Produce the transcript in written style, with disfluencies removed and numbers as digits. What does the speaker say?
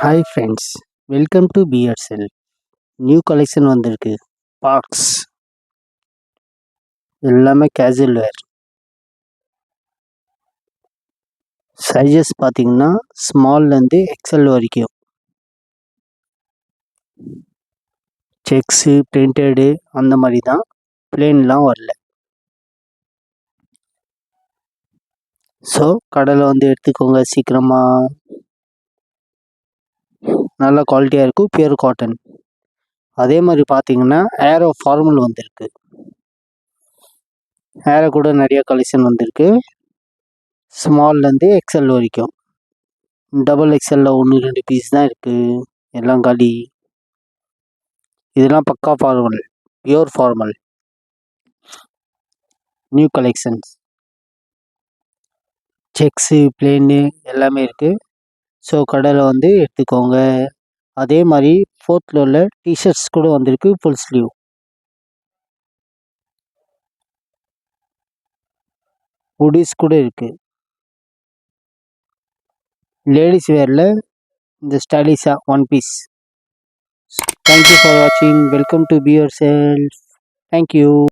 Hi friends, welcome to PSL. New collection வந்திருக்கு. Box எல்லாமே casual வேர். Sizes பார்த்தீங்கன்னா ஸ்மால்லேருந்து XL வரைக்கும். செக்ஸு பிரிண்டடு அந்த மாதிரி தான், பிளேன்லாம் வரல. ஸோ கடையில் வந்து எடுத்துக்கோங்க சீக்கிரமாக. நல்ல குவாலிட்டியாக இருக்கும், பியூர் காட்டன். அதே மாதிரி பார்த்தீங்கன்னா ஏரோ ஃபார்மல் வந்திருக்கு. ஏரோ கூட நிறைய கலெக்ஷன் வந்திருக்கு. ஸ்மால்லேருந்து எக்ஸ்எல் வரைக்கும். டபுள் எக்ஸ்எல்ல 1-2 பீஸ் தான் இருக்குது, எல்லாம் காலி. இதெல்லாம் பக்கா formal, pure formal new collections. Sex plane எல்லாமே இருக்குது. ஸோ கடையில் வந்து எடுத்துக்கோங்க. அதே மாதிரி 4th ஃப்ளோரில் டிஷர்ட்ஸ் கூட வந்திருக்கு, ஃபுல் ஸ்லீவ். ஹுடிஸ் கூட இருக்குது. லேடிஸ் வேரில் இந்த ஸ்டைலிஷாக 1 பீஸ். தேங்க்யூ ஃபார் வாட்சிங். Welcome to be your self. Thank you.